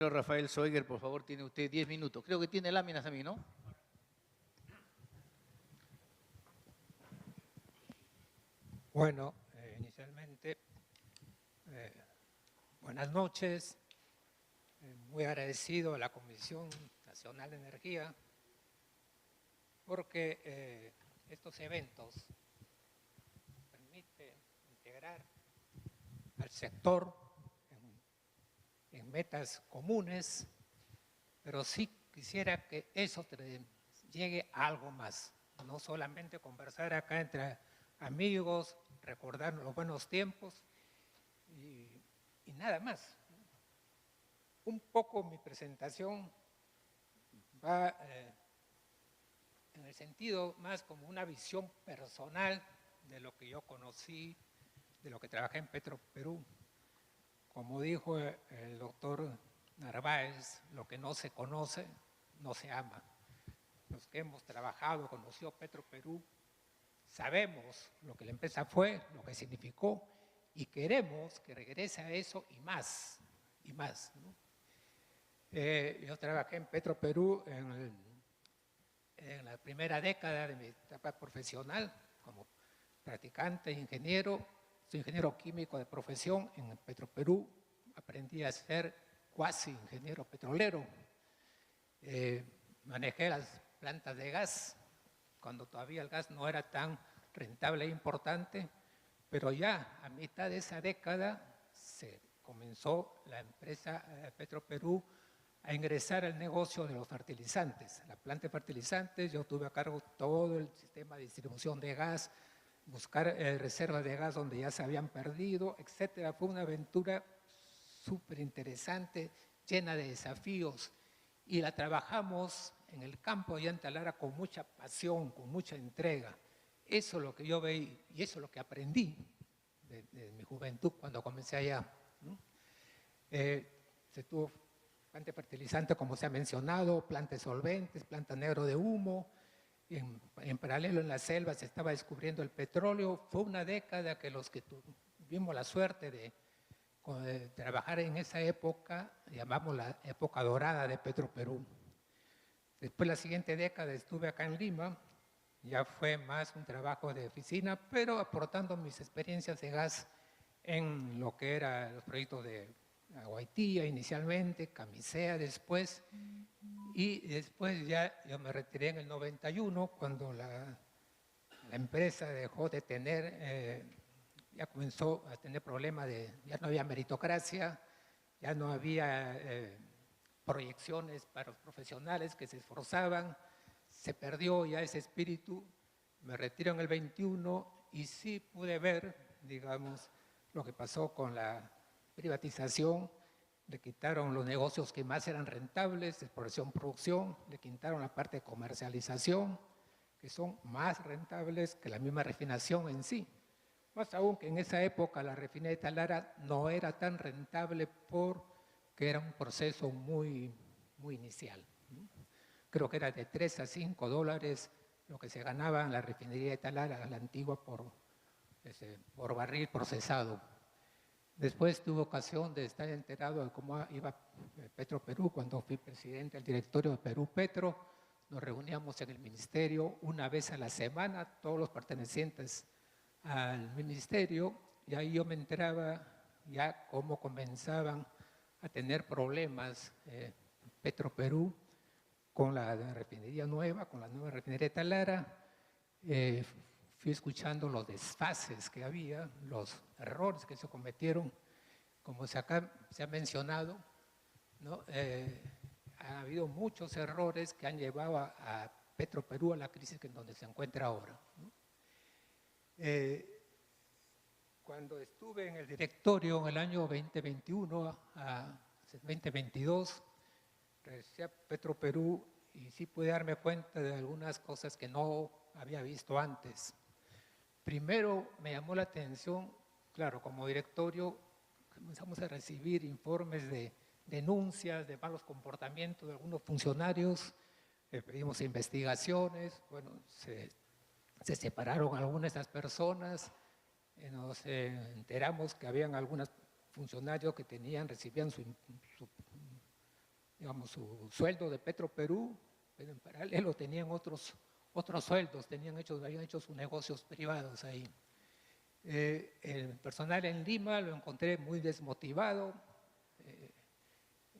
Rafael Soiger, por favor, tiene usted 10 minutos. Creo que tiene láminas a mí, ¿no? Bueno, inicialmente, buenas noches. Muy agradecido a la Comisión Nacional de Energía porque estos eventos permiten integrar al sector en metas comunes, pero sí quisiera que eso llegue a algo más, no solamente conversar acá entre amigos, recordar los buenos tiempos y nada más. Un poco mi presentación va en el sentido más como una visión personal de lo que yo conocí, de lo que trabajé en Petroperú. Como dijo el doctor Narváez, lo que no se conoce, no se ama. Los que hemos trabajado, conocido Petroperú, sabemos lo que la empresa fue, lo que significó, y queremos que regrese a eso y más, ¿no? Yo trabajé en Petroperú en la primera década de mi etapa profesional como practicante, ingeniero. Soy ingeniero químico de profesión en Petroperú. Aprendí a ser cuasi ingeniero petrolero. Manejé las plantas de gas cuando todavía el gas no era tan rentable e importante, pero ya a mitad de esa década se comenzó la empresa Petroperú a ingresar al negocio de los fertilizantes. La planta de fertilizantes, yo tuve a cargo todo el sistema de distribución de gas, buscar reservas de gas donde ya se habían perdido, etcétera. Fue una aventura súper interesante, llena de desafíos, y la trabajamos en el campo de Ollanta Lara con mucha pasión, con mucha entrega. Eso es lo que yo veí y eso es lo que aprendí de mi juventud cuando comencé allá, ¿no? Se tuvo planta fertilizante, como se ha mencionado, planta de solventes, planta negro de humo. En paralelo en la selva se estaba descubriendo el petróleo. Fue una década que los que tuvimos la suerte de trabajar en esa época, llamamos la época dorada de Petroperú. Después la siguiente década estuve acá en Lima, ya fue más un trabajo de oficina, pero aportando mis experiencias de gas en lo que eran los proyectos de Aguaitía inicialmente, Camisea después, y después ya yo me retiré en el 91 cuando la empresa dejó de tener, ya comenzó a tener problemas ya no había meritocracia, ya no había proyecciones para los profesionales que se esforzaban, se perdió ya ese espíritu. Me retiro en el 21 y sí pude ver, digamos, lo que pasó con la privatización. Le quitaron los negocios que más eran rentables, exploración, producción, le quitaron la parte de comercialización, que son más rentables que la misma refinación en sí. Más aún que en esa época la refinería de Talara no era tan rentable porque era un proceso muy inicial, ¿no? Creo que era de 3 a 5 dólares lo que se ganaba en la refinería de Talara, la antigua, por barril procesado. Después tuve ocasión de estar enterado de cómo iba Petroperú cuando fui presidente del directorio de Perú Petro. Nos reuníamos en el ministerio una vez a la semana, todos los pertenecientes al ministerio, y ahí yo me enteraba ya cómo comenzaban a tener problemas Petroperú con la refinería nueva, con la nueva refinería de Talara. Fui escuchando los desfases que había, los errores que se cometieron, como acá se ha mencionado, ¿no? Ha habido muchos errores que han llevado a Petroperú a la crisis en donde se encuentra ahora, ¿no? Cuando estuve en el directorio en el año 2021 a 2022, regresé a Petroperú y sí pude darme cuenta de algunas cosas que no había visto antes. Primero me llamó la atención, claro, como directorio comenzamos a recibir informes de denuncias de malos comportamientos de algunos funcionarios, pedimos investigaciones, bueno, se separaron algunas de estas personas, nos enteramos que habían algunos funcionarios que recibían digamos, su sueldo de Petroperú, pero en paralelo tenían otros sueldos, habían hecho sus negocios privados ahí. El personal en Lima lo encontré muy desmotivado.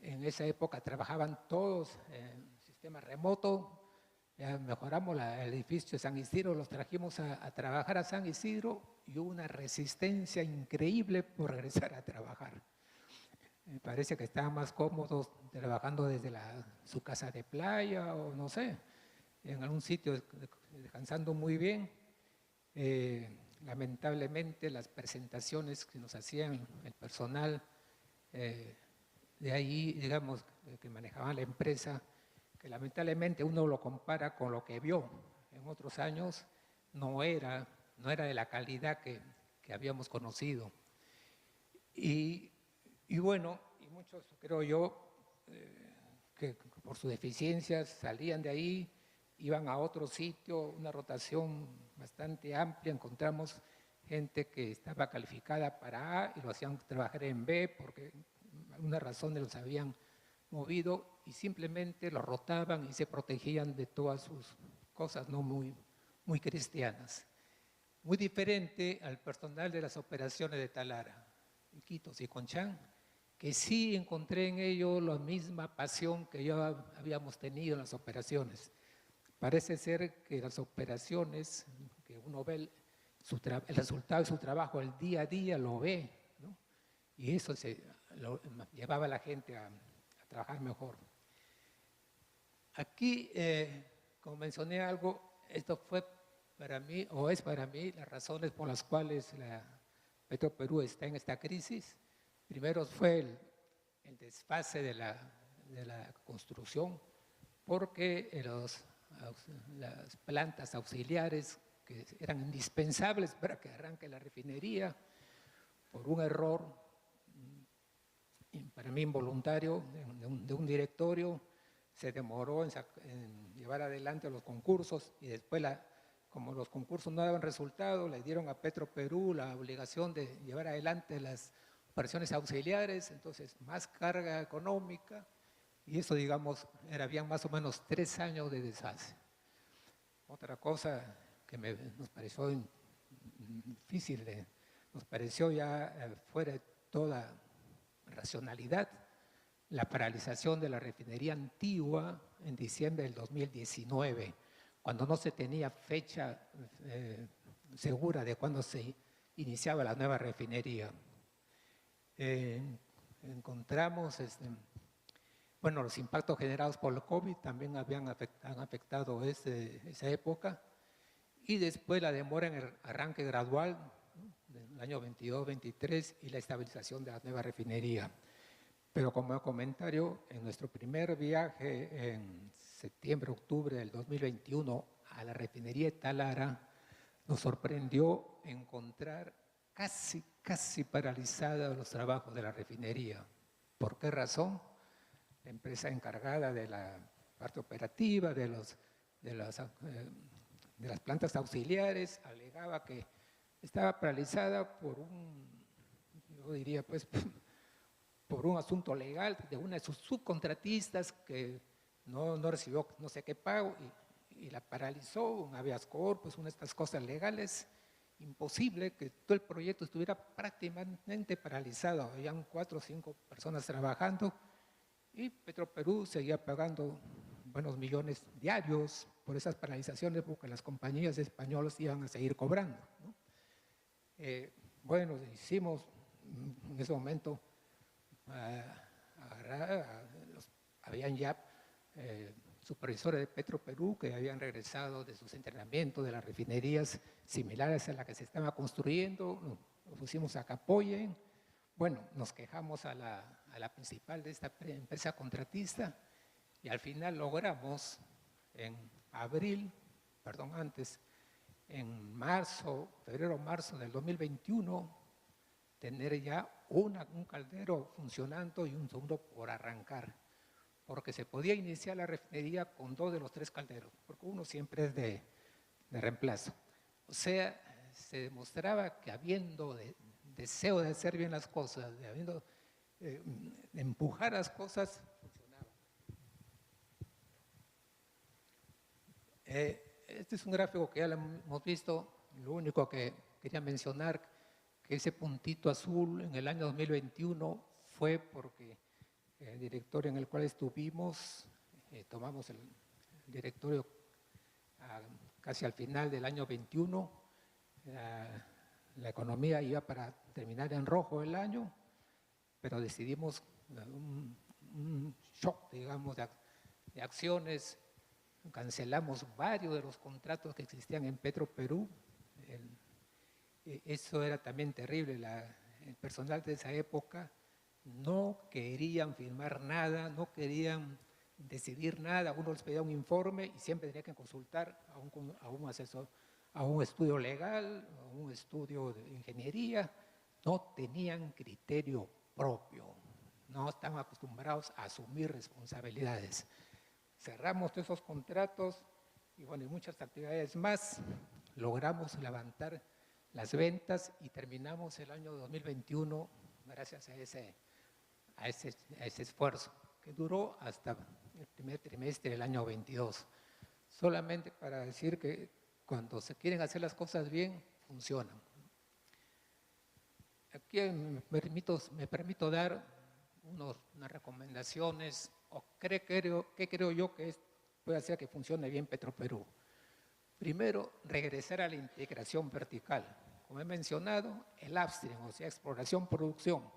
En esa época trabajaban todos en sistema remoto. Ya mejoramos el edificio de San Isidro, los trajimos a trabajar a San Isidro y hubo una resistencia increíble por regresar a trabajar. Me parece que estaban más cómodos trabajando desde su casa de playa o no sé, en algún sitio descansando muy bien. Lamentablemente las presentaciones que nos hacían el personal de ahí, digamos, que manejaban la empresa, que lamentablemente uno lo compara con lo que vio en otros años, no era de la calidad que habíamos conocido. Y bueno, y muchos, creo yo, que por sus deficiencias salían de ahí, iban a otro sitio, una rotación bastante amplia, encontramos gente que estaba calificada para A y lo hacían trabajar en B porque alguna razón los habían movido y simplemente los rotaban y se protegían de todas sus cosas no muy cristianas. Muy diferente al personal de las operaciones de Talara, Iquitos y Conchán, que sí encontré en ellos la misma pasión que ya habíamos tenido en las operaciones. Parece ser que las operaciones, que uno ve el resultado de su trabajo, el día a día lo ve, ¿no? Y eso llevaba a la gente a trabajar mejor. Aquí, como mencioné algo, esto fue para mí, o es para mí, las razones por las cuales Petroperú está en esta crisis. Primero fue el desfase de la construcción, porque las plantas auxiliares que eran indispensables para que arranque la refinería, por un error, para mí involuntario, de un directorio, se demoró en llevar adelante los concursos y después, como los concursos no daban resultado, le dieron a Petroperú la obligación de llevar adelante las operaciones auxiliares, entonces más carga económica y eso, digamos, habían más o menos 3 años de desfase. Otra cosa que nos pareció difícil, nos pareció ya fuera de toda racionalidad, la paralización de la refinería Antigua en diciembre del 2019, cuando no se tenía fecha segura de cuándo se iniciaba la nueva refinería. Encontramos, bueno, los impactos generados por el COVID también han afectado esa época, y después la demora en el arranque gradual del año 22-23 y la estabilización de la nueva refinería. Pero como comentario, en nuestro primer viaje en septiembre-octubre del 2021 a la refinería de Talara, nos sorprendió encontrar casi paralizados los trabajos de la refinería. ¿Por qué razón? La empresa encargada de la parte operativa, de las plantas auxiliares, alegaba que estaba paralizada por yo diría pues, por un asunto legal de una de sus subcontratistas que no recibió no sé qué pago y la paralizó, un habeas corpus, una de estas cosas legales. Imposible que todo el proyecto estuviera prácticamente paralizado. Habían 4 o 5 personas trabajando y Petroperú seguía pagando buenos millones diarios por esas paralizaciones porque las compañías españolas iban a seguir cobrando, ¿no? Bueno, hicimos en ese momento, habían ya supervisores de Petroperú que habían regresado de sus entrenamientos de las refinerías similares a las que se estaba construyendo, nos pusimos a que apoyen. Bueno, nos quejamos a la principal de esta empresa contratista y al final logramos en febrero-marzo del 2021, tener ya un caldero funcionando y un segundo por arrancar, porque se podía iniciar la refinería con 2 de los 3 calderos, porque uno siempre es de reemplazo. O sea, se demostraba que habiendo deseo de hacer bien las cosas, de empujar las cosas, funcionaba. Este es un gráfico que ya lo hemos visto. Lo único que quería mencionar, que ese puntito azul en el año 2021 fue porque el directorio en el cual estuvimos, tomamos el directorio casi al final del año 21, la economía iba para terminar en rojo el año, pero decidimos un shock, digamos, de acciones. Cancelamos varios de los contratos que existían en Petroperú. Eso era también terrible. El personal de esa época no querían firmar nada, no querían decidir nada. Uno les pedía un informe y siempre tenía que consultar a un asesor, a un estudio legal, a un estudio de ingeniería. No tenían criterio propio, no estaban acostumbrados a asumir responsabilidades. Cerramos todos esos contratos y bueno, y muchas actividades más. Logramos levantar las ventas y terminamos el año 2021 gracias a ese esfuerzo que duró hasta el primer trimestre del año 22. Solamente para decir que cuando se quieren hacer las cosas bien, funcionan. Aquí me permito dar unas recomendaciones o qué creo yo que puede hacer que funcione bien Petroperú. Primero, regresar a la integración vertical. Como he mencionado, el upstream, o sea, exploración-producción,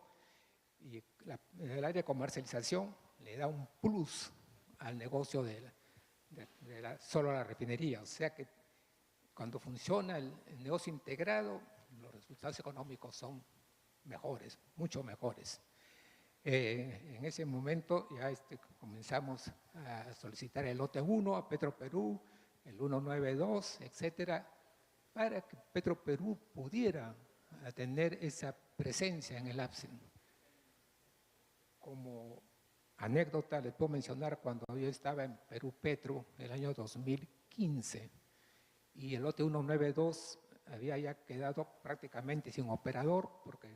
y el área de comercialización le da un plus al negocio solo la refinería. O sea que cuando funciona el negocio integrado, los resultados económicos son mejores, mucho mejores. En ese momento ya comenzamos a solicitar el lote 1 a Petroperú, el 192, etcétera, para que Petroperú pudiera tener esa presencia en el upstream. Como anécdota les puedo mencionar cuando yo estaba en Perú Petro el año 2015 y el lote 192 había ya quedado prácticamente sin operador porque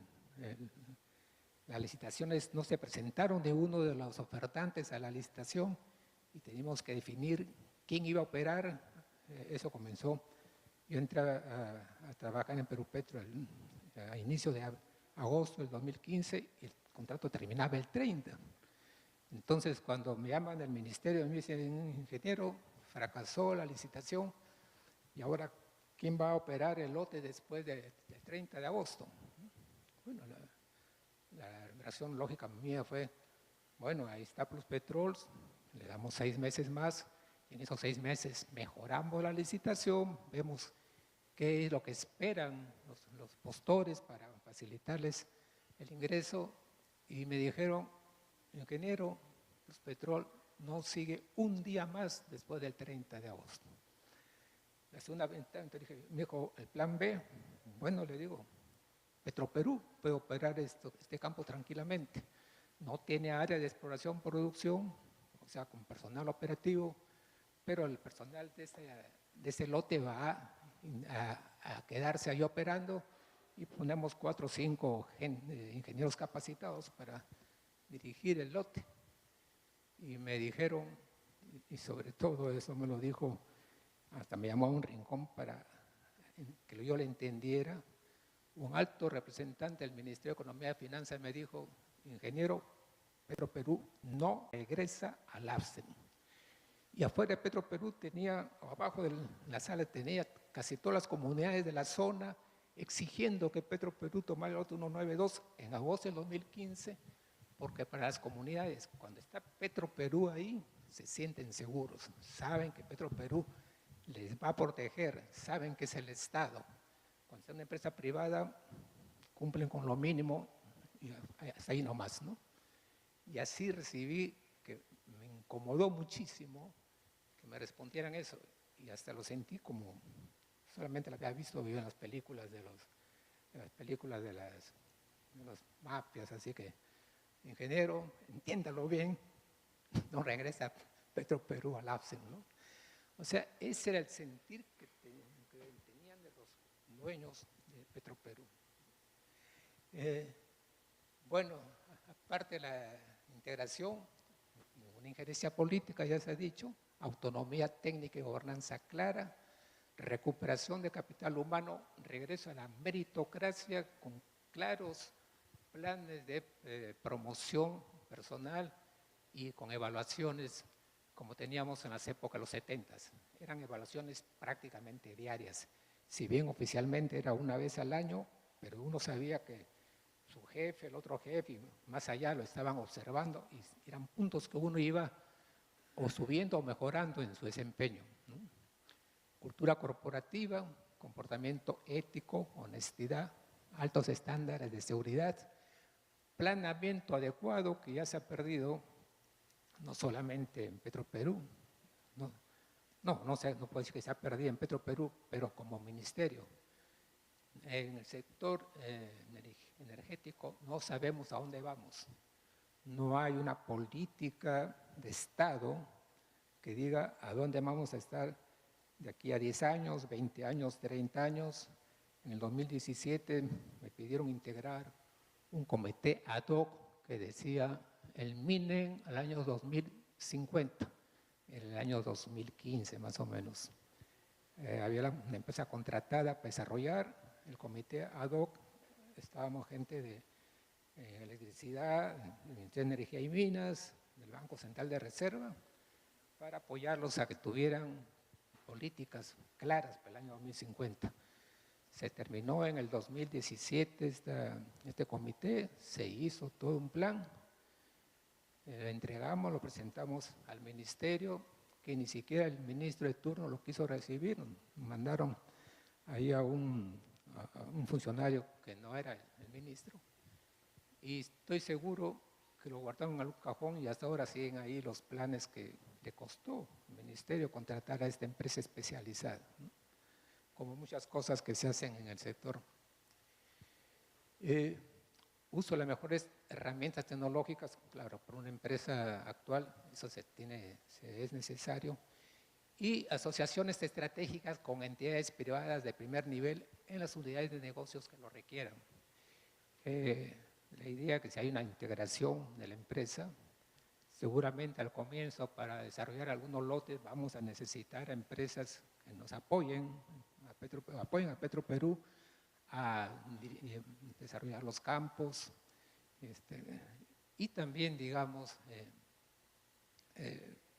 las licitaciones no se presentaron de uno de los ofertantes a la licitación y teníamos que definir quién iba a operar. Eso comenzó. Yo entré a trabajar en Perú Petro a inicio de agosto del 2015 y el contrato terminaba el 30. Entonces, cuando me llaman del ministerio, me dicen, ingeniero, fracasó la licitación y ahora, ¿quién va a operar el lote después del 30 de agosto? Bueno, la reacción lógica mía fue, bueno, ahí está Pluspetrols, le damos 6 meses más, y en esos 6 meses mejoramos la licitación, vemos qué es lo que esperan los postores para facilitarles el ingreso, y me dijeron, ingeniero, Pluspetrol no sigue un día más después del 30 de agosto. La segunda ventana, me dijo, el plan B, bueno, le digo, Petroperú puede operar este campo tranquilamente. No tiene área de exploración-producción, o sea, con personal operativo, pero el personal de ese lote va a quedarse ahí operando y ponemos 4 o 5 ingenieros capacitados para dirigir el lote. Y me dijeron, y sobre todo eso me lo dijo, hasta me llamó a un rincón para que yo le entendiera, un alto representante del Ministerio de Economía y Finanzas me dijo, ingeniero, Petroperú no regresa al upstream. Y afuera de Petroperú tenía, abajo de la sala tenía casi todas las comunidades de la zona exigiendo que Petroperú tomara el lote 192 en agosto del 2015, porque para las comunidades, cuando está Petroperú ahí, se sienten seguros, saben que Petroperú les va a proteger, saben que es el Estado. Cuando es una empresa privada, cumplen con lo mínimo y hasta ahí nomás, ¿no? Y así recibí, que me incomodó muchísimo que me respondieran eso y hasta lo sentí como, solamente lo había visto en las películas de las mafias, así que, ingeniero, entiéndalo bien, no regresa Petroperú al upstream, ¿no? O sea, ese era el sentir que tenían de los dueños de Petroperú. Bueno, aparte de la integración, un injerencia política, ya se ha dicho, autonomía técnica y gobernanza clara, recuperación de capital humano, regreso a la meritocracia con claros planes de promoción personal y con evaluaciones como teníamos en las épocas de los 70. Eran evaluaciones prácticamente diarias. Si bien oficialmente era una vez al año, pero uno sabía que su jefe, el otro jefe y más allá lo estaban observando y eran puntos que uno iba o subiendo o mejorando en su desempeño, ¿no? Cultura corporativa, comportamiento ético, honestidad, altos estándares de seguridad, planeamiento adecuado que ya se ha perdido no solamente en Petroperú, no puedo decir que se ha perdido en Petroperú, pero como ministerio. En el sector energético no sabemos a dónde vamos. No hay una política de Estado que diga a dónde vamos a estar de aquí a 10 años, 20 años, 30 años. En el 2017 me pidieron integrar un comité ad hoc que decía el MINEN al año 2050, en el año 2015 más o menos. Había una empresa contratada para desarrollar el comité ad hoc, estábamos gente de electricidad, del Ministerio de Energía y Minas, del Banco Central de Reserva, para apoyarlos a que tuvieran políticas claras para el año 2050. Se terminó en el 2017 este comité, se hizo todo un plan, lo entregamos, lo presentamos al ministerio, que ni siquiera el ministro de turno lo quiso recibir, mandaron ahí a un funcionario que no era el ministro, y estoy seguro que lo guardaron en algún cajón y hasta ahora siguen ahí los planes que le costó al ministerio contratar a esta empresa especializada, ¿no? Como muchas cosas que se hacen en el sector. Uso las mejores herramientas tecnológicas, claro, por una empresa actual, eso es necesario, y asociaciones estratégicas con entidades privadas de primer nivel en las unidades de negocios que lo requieran. La idea es que si hay una integración de la empresa, seguramente al comienzo para desarrollar algunos lotes vamos a necesitar a empresas que nos apoyen a Petroperú a desarrollar los campos, y también, digamos,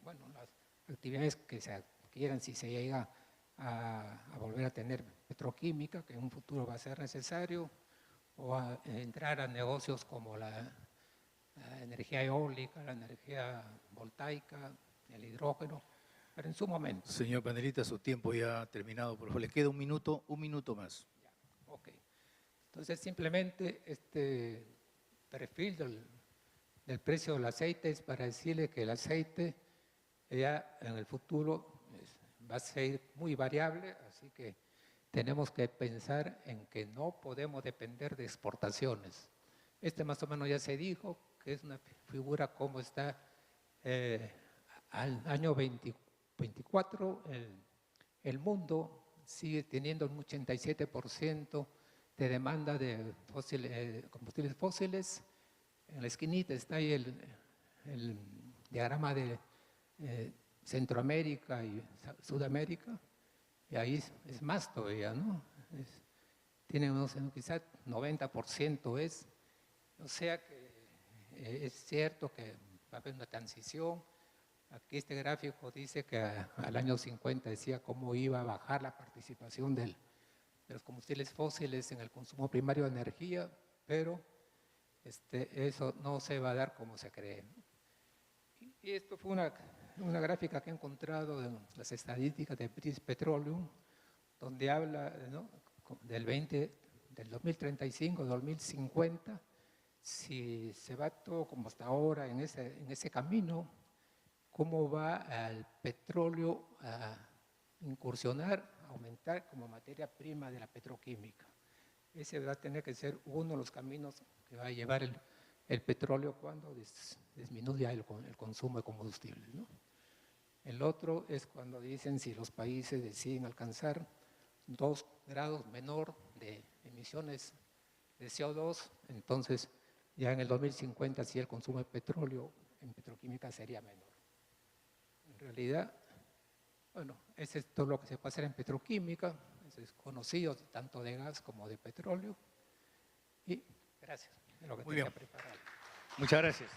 las actividades que se adquieran si se llega a volver a tener petroquímica, que en un futuro va a ser necesario, o a entrar a negocios como la energía eólica, la energía voltaica, el hidrógeno, pero en su momento. Señor panelista, su tiempo ya ha terminado, por favor. Le queda un minuto más. Ya, ok. Entonces, simplemente este perfil del precio del aceite es para decirle que el aceite ya en el futuro va a ser muy variable, así que tenemos que pensar en que no podemos depender de exportaciones. Más o menos ya se dijo que es una figura como está al año 2024, el mundo sigue teniendo un 87% de demanda de combustibles fósiles. En la esquinita está ahí el diagrama de Centroamérica y Sudamérica, y ahí es más todavía, ¿no? Tiene quizás 90% es, o sea que es cierto que va a haber una transición. Aquí este gráfico dice que al año 50 decía cómo iba a bajar la participación de los combustibles fósiles en el consumo primario de energía, pero eso no se va a dar como se cree. Y esto fue una gráfica que he encontrado en las estadísticas de British Petroleum, donde habla, ¿no?, del 2035, 2050, si se va todo como hasta ahora en ese camino, cómo va el petróleo a incursionar, a aumentar como materia prima de la petroquímica. Ese va a tener que ser uno de los caminos que va a llevar el petróleo cuando disminuya el consumo de combustibles, ¿no? El otro es cuando dicen si los países deciden alcanzar 2 grados menor de emisiones de CO2, entonces ya en el 2050 sí el consumo de petróleo en petroquímica sería menor. En realidad, bueno, ese es todo lo que se puede hacer en petroquímica, eso es conocido tanto de gas como de petróleo. Y gracias, es lo que Muy tenía bien. preparado. Muchas gracias.